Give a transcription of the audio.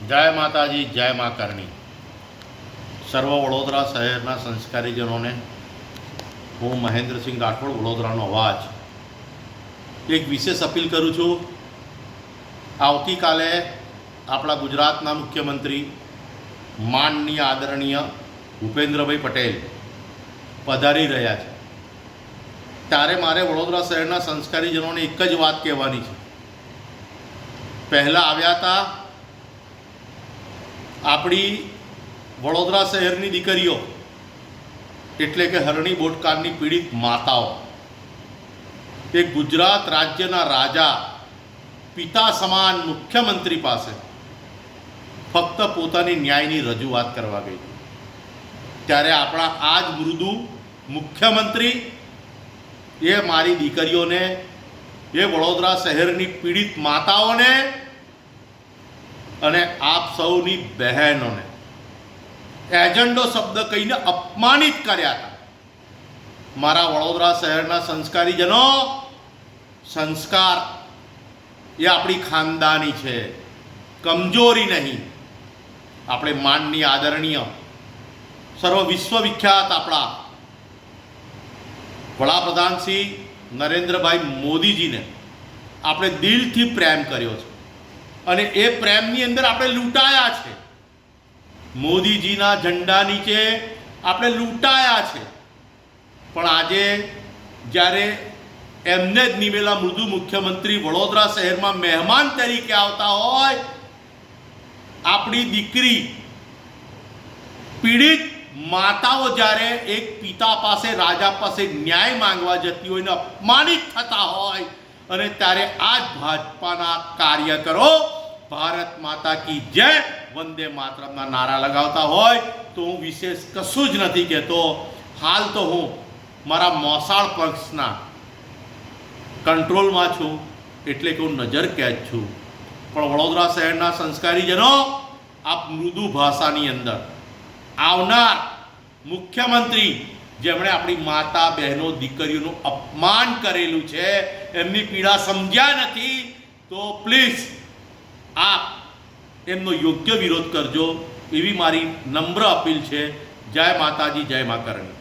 જય માતાજી, જય મા કરણી. સર્વ વડોદરા શહેરના સંસ્કારીજનોને હું મહેન્દ્રસિંહ રાઠોડ, વડોદરાનો અવાજ, એક વિશેષ અપીલ કરું છું. આવતીકાલે આપણા ગુજરાતના મુખ્યમંત્રી માનનીય આદરણીય ભૂપેન્દ્રભાઈ પટેલ પધારી રહ્યા છે. ત્યારે મારે વડોદરા શહેરના સંસ્કારીજનોને એક જ વાત કહેવાની છે. પહેલાં આવ્યા હતા આપણી વડોદરા શહેરની દીકરીઓ, એટલે કે હરણી બોટકારની પીડિત માતાઓ, એ ગુજરાત રાજ્યના રાજા, પિતા સમાન મુખ્યમંત્રી પાસે ફક્ત પોતાની ન્યાયની રજૂઆત કરવા ગઈ. ત્યારે આપણા આ જ મૃદુ મુખ્યમંત્રી એ મારી દીકરીઓને, એ વડોદરા શહેરની પીડિત માતાઓને અને આપ સૌની બહેનોને એજન્ડો શબ્દ કહીને અપમાનિત કર્યા હતા. મારા વડોદરા શહેરના સંસ્કારીજનો, સંસ્કાર એ આપણી ખાનદાની છે, કમજોરી નહીં. આપણે માનનીય આદરણીય સર્વ વિશ્વવિખ્યાત આપણા વડાપ્રધાન શ્રી નરેન્દ્રભાઈ મોદીજીને આપણે દિલથી પ્રેમ કર્યો છે અને એ પ્રેમની અંદર આપણે લૂંટાયા છે. મોદીજીના ઝંડા નીચે આપણે લૂંટાયા છે. પણ આજે જ્યારે એમને જ નિમેલા મૃદુ મુખ્યમંત્રી વડોદરા શહેરમાં મહેમાન તરીકે આવતા હોય, આપણી દીકરી પીડિત માતાઓ જ્યારે એક પિતા પાસે, રાજા પાસે ન્યાય માંગવા જતી હોય ને અપમાનિત થતા હોય, અને ત્યારે આ જ ભાજપાના કાર્યકરો ભારત માતા કી જય, વંદે માતરમના નારા લગાવતા હોય તો હું વિશેષ કશું જ નથી કહેતો. હાલ તો હું મારા મોસાળ પક્ષના કંટ્રોલમાં છું, એટલે કે હું નજર કેદ છું. પણ વડોદરા શહેરના સંસ્કારીજનો, આપ મૃદુ ભાષાની અંદર આવનાર મુખ્યમંત્રી જેમણે આપણી માતા, બહેનો, દીકરીઓનું અપમાન કરેલું છે, એમની પીડા સમજ્યા નથી, તો પ્લીઝ આપ એમનો યોગ્ય વિરોધ કરજો, એવી મારી નમ્ર અપીલ છે. જય માતાજી, જય મા કરણી.